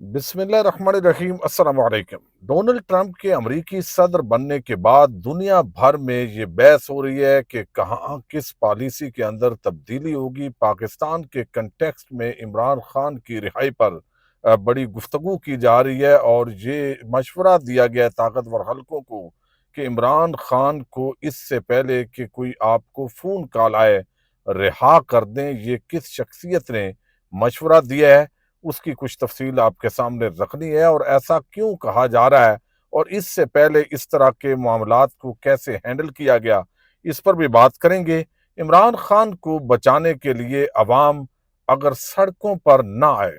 बिस्मिल्लाह रहमान रहीम। अस्सलाम वालेकुम। Donald Trump के अमरीकी सदर बनने के बाद दुनिया भर में ये बहस हो रही है कि कहाँ किस पॉलिसी के अंदर तब्दीली होगी। पाकिस्तान के कंटेक्स्ट में इमरान खान की रिहाई पर बड़ी गुफ्तगू की जा रही है और ये मशवरा दिया गया है ताकतवर हलकों को कि इमरान खान को इससे पहले कि कोई आपको फ़ोन कॉल आए रिहा कर दें। ये किस शख्सियत ने मशवरा दिया है, उसकी कुछ तफसील आपके सामने रखनी है और ऐसा क्यों कहा जा रहा है और इससे पहले इस तरह के मामलात को कैसे हैंडल किया गया, इस पर भी बात करेंगे। इमरान खान को बचाने के लिए अवाम अगर सड़कों पर ना आए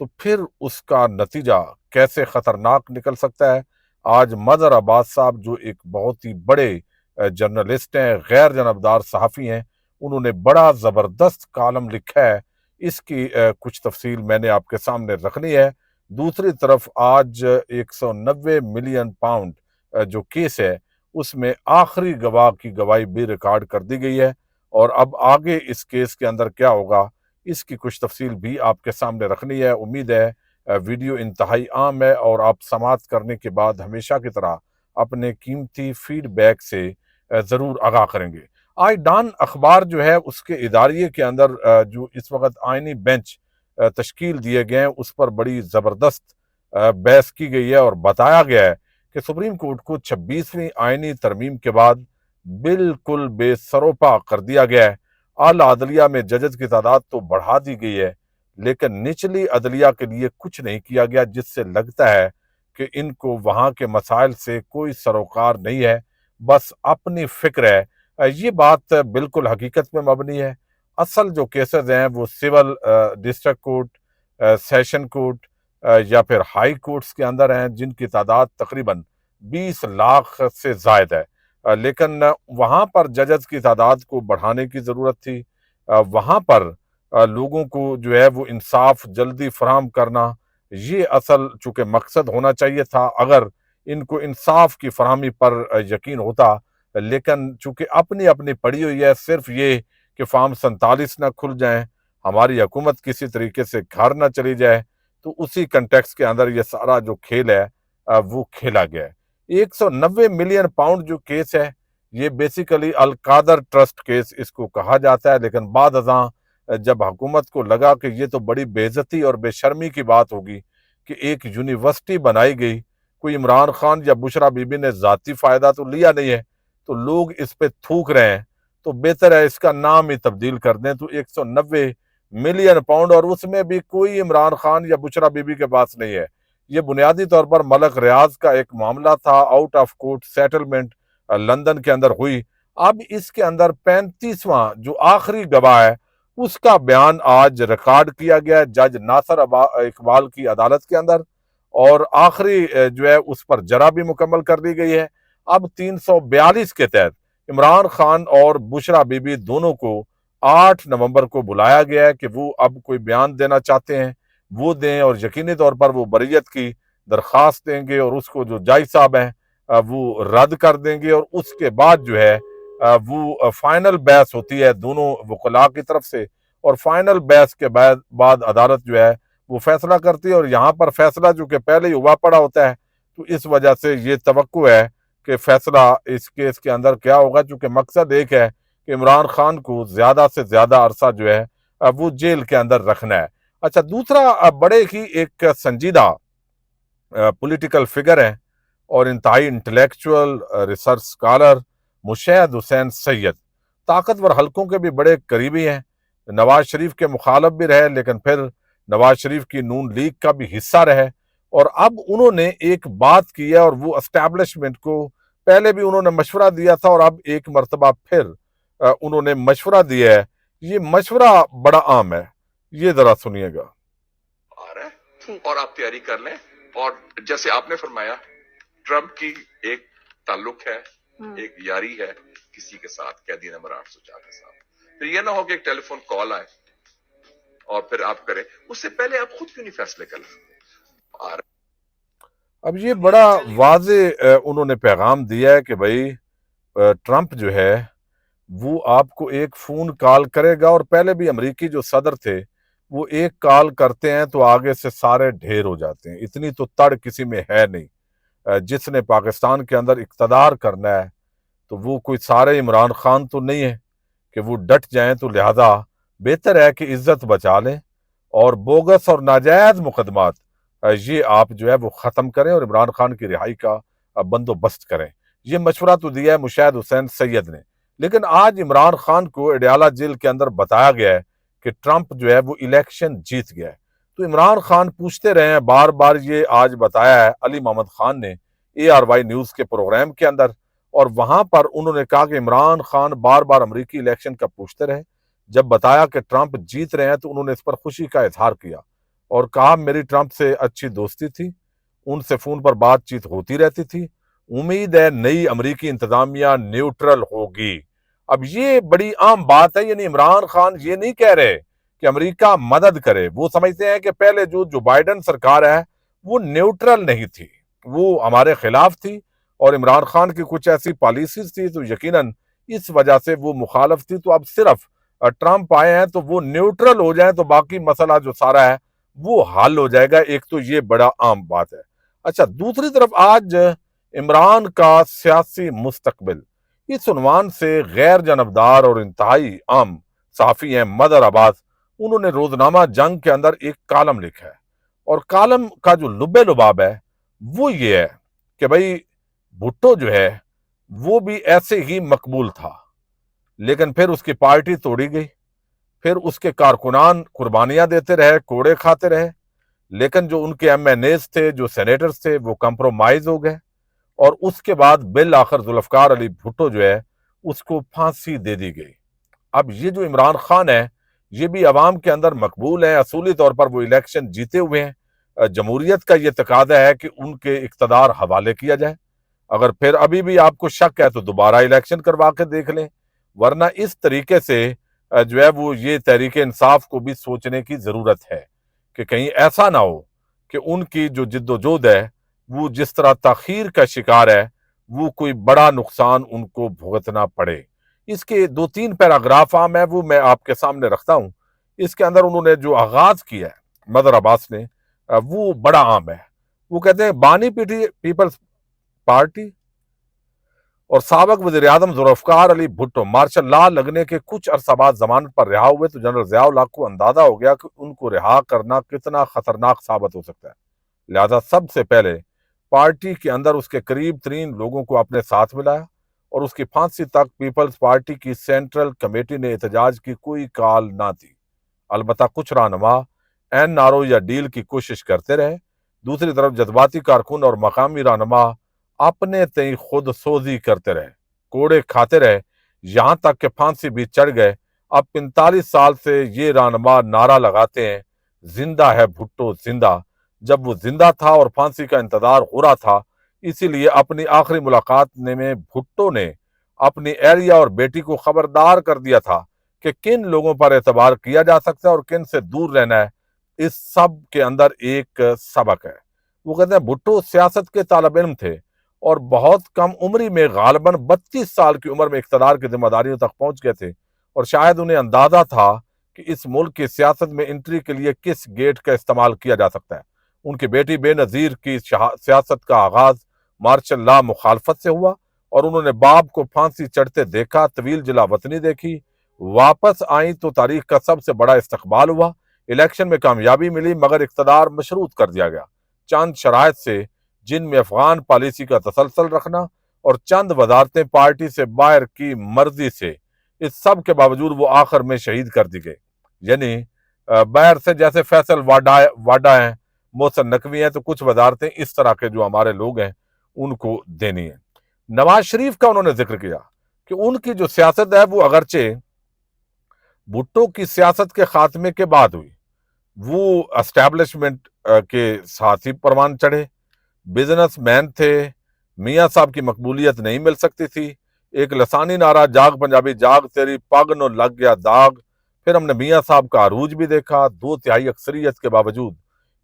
तो फिर उसका नतीजा कैसे खतरनाक निकल सकता है। आज मदर अब्बास साहब जो एक बहुत ही बड़े जर्नलिस्ट हैं, गैर जनबदार सहाफ़ी हैं, उन्होंने बड़ा ज़बरदस्त कॉलम लिखा है। इसकी कुछ तफसील मैंने आपके सामने रखनी है। दूसरी तरफ आज 190 मिलियन पाउंड जो केस है उसमें आखिरी गवाह की गवाही भी रिकॉर्ड कर दी गई है और अब आगे इस केस के अंदर क्या होगा, इसकी कुछ तफसील भी आपके सामने रखनी है। उम्मीद है वीडियो इंतहाई आम है और आप समाअत करने के बाद हमेशा की तरह अपने कीमती फीडबैक से ज़रूर आगाह करेंगे। आज डॉन अखबार जो है उसके इदारिये के अंदर जो इस वक्त आइनी बेंच तश्कील दिए गए हैं उस पर बड़ी ज़बरदस्त बहस की गई है और बताया गया है कि सुप्रीम कोर्ट को 26वीं आइनी तरमीम के बाद बिल्कुल बेसरोपा कर दिया गया है। आला अदलिया में जजेस की तादाद तो बढ़ा दी गई है लेकिन निचली अदलिया के लिए कुछ नहीं किया गया, जिससे लगता है कि इनको वहां के मसाइल से कोई सरोकार नहीं है, बस अपनी फिक्र है। ये बात बिल्कुल हकीकत में मबनी है। असल जो केसेस हैं वो civil district court, session court या फिर हाई कोर्ट्स के अंदर हैं, जिनकी तादाद तकरीबन 20 लाख से जायद है। लेकिन वहाँ पर जजेस की तादाद को बढ़ाने की ज़रूरत थी। वहाँ पर लोगों को जो है वो इंसाफ जल्दी फराहम करना, ये असल चूँकि मकसद होना चाहिए था अगर इनको इंसाफ की फराहमी पर यकीन होता। लेकिन चूंकि अपनी अपनी पड़ी हुई है, सिर्फ ये कि फार्म 47 ना खुल जाएं, हमारी हुकूमत किसी तरीके से घर ना चली जाए, तो उसी कंटेक्स्ट के अंदर ये सारा जो खेल है वो खेला गया है। 190 मिलियन पाउंड जो केस है ये बेसिकली अलकादर ट्रस्ट केस इसको कहा जाता है, लेकिन बाद अज़ां जब हुकूमत को लगा कि ये तो बड़ी बेइज्जती और बेशर्मी की बात होगी कि एक यूनिवर्सिटी बनाई गई, कोई इमरान खान या बुशरा बीबी ने ज़ाती फ़ायदा तो लिया नहीं है, तो लोग इस पे थूक रहे हैं, तो बेहतर है इसका नाम ही तब्दील कर दें। तो 190 मिलियन पाउंड और उसमें भी कोई इमरान खान या बुशरा बीबी के पास नहीं है। ये बुनियादी तौर पर मलक रियाज का एक मामला था, out of court settlement London के अंदर हुई। अब इसके अंदर 35वां जो आखिरी गवाह है उसका बयान आज रिकॉर्ड किया गया है जज नासर इकबाल की अदालत के अंदर और आखिरी जो है उस पर जरा भी मुकम्मल कर दी गई है। अब 342 के तहत इमरान खान और बुशरा बीबी दोनों को 8 नवंबर को बुलाया गया है कि वो अब कोई बयान देना चाहते हैं वो दें और यकीनी तौर पर वो बरियत की दरख्वास्त देंगे और उसको जो जज साहब हैं वो रद्द कर देंगे और उसके बाद जो है वो फाइनल बहस होती है दोनों वकला की तरफ से और फाइनल बहस के बाद अदालत जो है वो फैसला करती है। और यहाँ पर फैसला जो कि पहले ही हुआ पड़ा होता है, तो इस वजह से ये तवक्को है कि फैसला इस केस के अंदर क्या होगा, चूंकि मकसद एक है कि इमरान खान को ज्यादा से ज्यादा अरसा जो है वो जेल के अंदर रखना है। अच्छा, दूसरा बड़े ही एक संजीदा पॉलिटिकल फिगर है और इंतहाई intellectual research scholar Mushahid Hussain Syed, ताकतवर हलकों के भी बड़े करीबी हैं। नवाज शरीफ के मुखालफ भी रहे लेकिन फिर नवाज शरीफ की नून लीग का भी हिस्सा रहे और अब उन्होंने एक बात की है और वो एस्टैब्लिशमेंट को पहले भी उन्होंने मशवरा दिया था और अब एक मरतबा फिर उन्होंने मशवरा दिया है। ये मशवरा बड़ा आम है, ये जरा सुनिएगा। आ रहा है और आप तैयारी कर लें। और जैसे आपने फरमाया, ट्रंप की एक ताल्लुक है, एक यारी है किसी के साथ, कैदी नंबर 804 के साथ। फिर ये ना हो कि एक टेलीफोन कॉल आए और फिर आप करें, उससे पहले आप खुद क्यों नहीं फैसले कर लें। अब ये बड़ा वाजे उन्होंने पैगाम दिया है कि भाई ट्रंप जो है वो आपको एक फोन कॉल करेगा और पहले भी अमेरिकी जो सदर थे وہ ایک کال کرتے ہیں تو آگے سے سارے ڈھیر ہو جاتے ہیں. اتنی تو تڑ کسی میں ہے نہیں. جس نے پاکستان کے اندر اقتدار کرنا ہے تو وہ کوئی سارے عمران خان تو نہیں ہے کہ وہ ڈٹ جائیں. تو لہذا بہتر ہے کہ عزت بچا لیں اور بوگس اور ناجائز مقدمات یہ آپ جو ہے وہ ختم کریں اور عمران خان کی رہائی کا بندوبست کریں. یہ مشورہ تو دیا ہے مشاہد حسین سید نے. لیکن آج عمران خان کو اڈیالہ جیل کے اندر بتایا گیا ہے کہ ٹرمپ جو ہے وہ الیکشن جیت گیا ہے. تو عمران خان پوچھتے رہے ہیں بار بار. یہ آج بتایا ہے علی محمد خان نے ARY نیوز کے پروگرام کے اندر, اور وہاں پر انہوں نے کہا کہ عمران خان بار بار امریکی الیکشن کا پوچھتے رہے. جب بتایا کہ ٹرمپ جیت رہے ہیں تو انہوں نے اس پر خوشی کا اظہار کیا اور کہا میری ٹرمپ سے اچھی دوستی تھی, ان سے فون پر بات چیت ہوتی رہتی تھی, امید ہے نئی امریکی انتظامیہ نیوٹرل ہوگی. اب یہ بڑی عام بات ہے. یعنی عمران خان یہ نہیں کہہ رہے کہ امریکہ مدد کرے. وہ سمجھتے ہیں کہ پہلے جو بائیڈن سرکار ہے وہ نیوٹرل نہیں تھی, وہ ہمارے خلاف تھی اور عمران خان کی کچھ ایسی پالیسیز تھی تو یقیناً اس وجہ سے وہ مخالف تھی. تو اب صرف ٹرمپ آئے ہیں تو وہ نیوٹرل ہو جائیں تو باقی مسئلہ جو سارا ہے وہ حل ہو جائے گا. ایک تو یہ بڑا عام بات ہے. اچھا, دوسری طرف آج عمران کا سیاسی مستقبل, اس عنوان سے غیر جانبدار اور انتہائی عام صحافی ہیں مدر عباس, انہوں نے روزنامہ جنگ کے اندر ایک کالم لکھا ہے اور کالم کا جو لب لباب ہے وہ یہ ہے کہ بھئی بھٹو جو ہے وہ بھی ایسے ہی مقبول تھا لیکن پھر اس کی پارٹی توڑی گئی, پھر اس کے کارکنان قربانیاں دیتے رہے, کوڑے کھاتے رہے, لیکن جو ان کے MNAs تھے, جو سینیٹرز تھے, وہ کمپرومائز ہو گئے اور اس کے بعد بالآخر ذوالفقار علی بھٹو جو ہے اس کو پھانسی دے دی گئی. اب یہ جو عمران خان ہے یہ بھی عوام کے اندر مقبول ہیں, اصولی طور پر وہ الیکشن جیتے ہوئے ہیں. جمہوریت کا یہ تقاضا ہے کہ ان کے اقتدار حوالے کیا جائے. اگر پھر ابھی بھی آپ کو شک ہے تو دوبارہ الیکشن کروا کے دیکھ لیں, ورنہ اس طریقے سے جو ہے وہ یہ تحریک انصاف کو بھی سوچنے کی ضرورت ہے کہ کہیں ایسا نہ ہو کہ ان کی جو جد و جہد ہے وہ جس طرح تاخیر کا شکار ہے, وہ کوئی بڑا نقصان ان کو بھگتنا پڑے. اس کے 2-3 پیراگراف عام ہیں, وہ میں آپ کے سامنے رکھتا ہوں. اس کے اندر انہوں نے جو آغاز کیا ہے مدر عباس نے وہ بڑا عام ہے. وہ کہتے ہیں بانی پیپلز پارٹی اور سابق وزیر اعظم ذوالفقار علی بھٹو مارشل لا لگنے کے کچھ عرصہ بعد ضمانت پر رہا ہوئے تو جنرل ضیاء الحق کو اندازہ ہو گیا کہ ان کو رہا کرنا کتنا خطرناک ثابت ہو سکتا ہے. لہذا سب سے پہلے پارٹی کے اندر اس کے قریب ترین لوگوں کو اپنے ساتھ ملایا اور اس کی پھانسی تک پیپلز پارٹی کی سینٹرل کمیٹی نے احتجاج کی کوئی کال نہ دی. البتہ کچھ رہنما NRO یا ڈیل کی کوشش کرتے رہے. دوسری طرف جذباتی کارکن اور مقامی رہنما اپنے تئیں خود سوزی کرتے رہے, کوڑے کھاتے رہے, یہاں تک کہ پھانسی بھی چڑھ گئے. اب 45 سال سے یہ رہنما نعرہ لگاتے ہیں زندہ ہے بھٹو زندہ, جب وہ زندہ تھا اور پھانسی کا انتظار ہو رہا تھا. اسی لیے اپنی آخری ملاقات میں بھٹو نے اپنی اہلیہ اور بیٹی کو خبردار کر دیا تھا کہ کن لوگوں پر اعتبار کیا جا سکتا ہے اور کن سے دور رہنا ہے. اس سب کے اندر ایک سبق ہے. وہ کہتے ہیں بھٹو سیاست کے طالب علم تھے اور بہت کم عمری میں غالباً 32 سال کی عمر میں اقتدار کی ذمہ داریوں تک پہنچ گئے تھے اور شاید انہیں اندازہ تھا کہ اس ملک کی سیاست میں انٹری کے لیے کس گیٹ کا استعمال کیا جا سکتا ہے. ان کی بیٹی بے نظیر کی سیاست کا آغاز مارشل لا مخالفت سے ہوا اور انہوں نے باپ کو پھانسی چڑھتے دیکھا, طویل جلا وطنی دیکھی, واپس آئیں تو تاریخ کا سب سے بڑا استقبال ہوا. الیکشن میں کامیابی ملی مگر اقتدار مشروط کر دیا گیا چند شرائط سے, جن میں افغان پالیسی کا تسلسل رکھنا اور چند وزارتیں پارٹی سے باہر کی مرضی سے. اس سب کے باوجود وہ آخر میں شہید کر دی گئی. یعنی باہر سے جیسے فیصل واڈا ہیں, محسن نقوی ہیں, تو کچھ وزارتیں اس طرح کے جو ہمارے لوگ ہیں ان کو دینی ہیں. نواز شریف کا انہوں نے ذکر کیا کہ ان کی جو سیاست ہے وہ اگرچہ بھٹو کی سیاست کے خاتمے کے بعد ہوئی, وہ اسٹیبلشمنٹ کے ساتھ ہی پروان چڑھے, بزنس مین تھے, میاں صاحب کی مقبولیت نہیں مل سکتی تھی. ایک لسانی نعرہ جاگ پنجابی جاگ تیری پگ نو لگ گیا داغ. پھر ہم نے میاں صاحب کا عروج بھی دیکھا, 2/3 اکثریت کے باوجود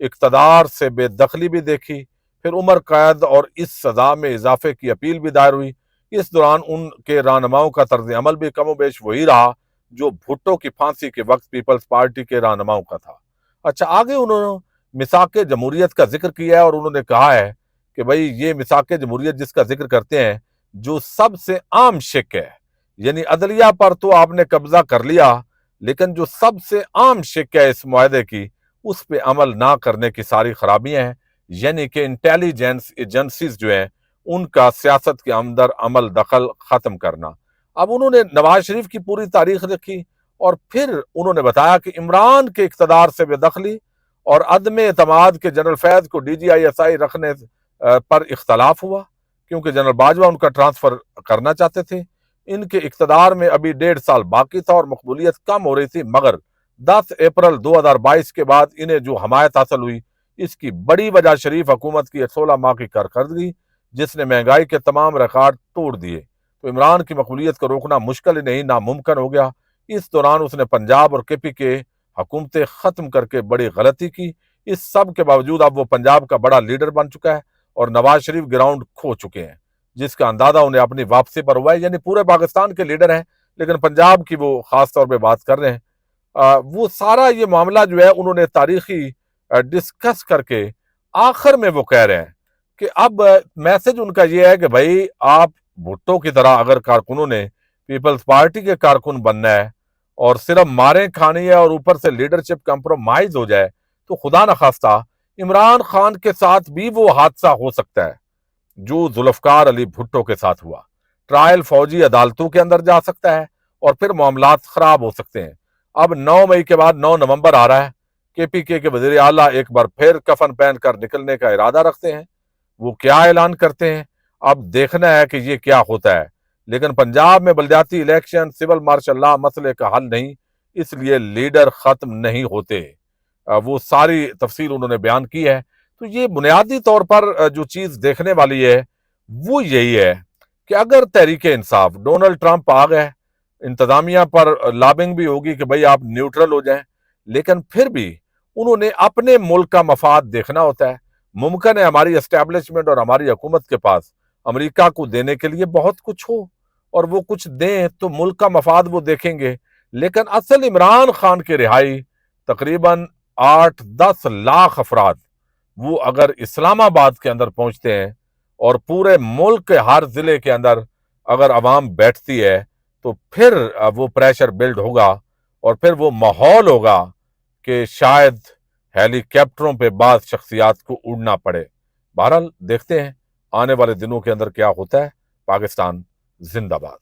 اقتدار سے بے دخلی بھی دیکھی. پھر عمر قید اور اس سزا میں اضافے کی اپیل بھی دائر ہوئی. اس دوران ان کے رہنماؤں کا طرز عمل بھی کم و بیش وہی رہا जो भुट्टो की फांसी के वक्त पीपल्स पार्टी के रहनुमाओं का था। अच्छा, आगे उन्होंने मिसाक जमहूरियत का जिक्र किया है और उन्होंने कहा है कि भाई ये मिसाक जमहूरियत जिसका जिक्र करते हैं, जो सबसे आम शिक है, यानी अदलिया पर तो आपने कब्जा कर लिया, लेकिन जो सबसे आम शिक है इस मुआहदे की, उस पे अमल ना करने की सारी खराबियां हैं, यानी कि इंटेलिजेंस एजेंसीज जो हैं उनका सियासत के अंदर अमल दखल खत्म करना। अब उन्होंने नवाज शरीफ की पूरी तारीख लिखी और फिर उन्होंने बताया कि इमरान के इक़्तिदार से बेदखली और अदम एतमाद के जनरल फैज को DGI-SI रखने पर इख्तलाफ हुआ, क्योंकि जनरल बाजवा उनका ट्रांसफर करना चाहते थे। इनके इक़्तिदार में अभी 1.5 साल बाकी था और मकबूलियत कम हो रही थी, मगर 10 अप्रैल 2022 के बाद इन्हें जो हमायत हासिल हुई, इसकी बड़ी वजह शरीफ हुकूमत की 16 माह की कारकर्दगी, जिसने महंगाई के तमाम रिकॉर्ड तोड़ दिए। तो इमरान की मकबूलियत को रोकना मुश्किल ही नहीं, नामुमकिन हो गया। इस दौरान उसने पंजाब और KP के हुकूमतें ख़त्म करके बड़ी गलती की। इस सब के बावजूद अब वो पंजाब का बड़ा लीडर बन चुका है और नवाज शरीफ ग्राउंड खो चुके हैं, जिसका अंदाजा उन्हें अपनी वापसी पर हुआ है। यानी पूरे पाकिस्तान के लीडर हैं, लेकिन पंजाब की वो खास तौर पे बात कर रहे हैं। वो सारा ये मामला जो है उन्होंने तारीखी डिस्कस करके आखिर में वो कह रहे हैं कि अब मैसेज उनका ये है कि भाई आप भुट्टो की तरह अगर कारकुनों ने पीपल्स पार्टी के कारकुन बनना है और सिर्फ मारें खानी है और ऊपर से लीडरशिप कंप्रोमाइज हो जाए, तो खुदा न खास्ता इमरान खान के साथ भी वो हादसा हो सकता है जो जुल्फकार अली भुट्टो के साथ हुआ। ट्रायल फौजी अदालतों के अंदर जा सकता है और फिर मामलात खराब हो सकते हैं। अब 9 मई के बाद 9 नवंबर आ रहा है। KPK के वजीर आला एक बार फिर कफन पहन कर निकलने का इरादा रखते हैं। वो क्या ऐलान करते हैं, अब देखना है कि ये क्या होता है। लेकिन पंजाब में बलदियाती इलेक्शन, सिविल मार्शल लॉ मसले का हल नहीं, इसलिए लीडर खत्म नहीं होते। वो सारी तफसील उन्होंने बयान की है। तो ये बुनियादी तौर पर जो चीज देखने वाली है वो यही है कि अगर तहरीक इंसाफ, डोनाल्ड ट्रंप आ गए, इंतजामिया पर लॉबिंग भी होगी कि भाई आप न्यूट्रल हो जाएं, लेकिन फिर भी उन्होंने अपने मुल्क का मफाद देखना होता है। मुमकिन है हमारी एस्टेब्लिशमेंट और हमारी हुकूमत के पास अमेरिका को देने के लिए बहुत कुछ हो और वो कुछ दें तो मुल्क का मफाद वो देखेंगे, लेकिन असल इमरान खान की रिहाई तकरीबन 8-10 लाख अफराद वो अगर इस्लामाबाद के अंदर पहुंचते हैं और पूरे मुल्क के हर जिले के अंदर अगर अवाम बैठती है, तो फिर वो प्रेशर बिल्ड होगा और फिर वो माहौल होगा कि शायद हेलीकॉप्टरों पे बाद शख्सियात को उड़ना पड़े। बहरहाल देखते हैं आने वाले दिनों के अंदर क्या होता है। पाकिस्तान जिंदाबाद।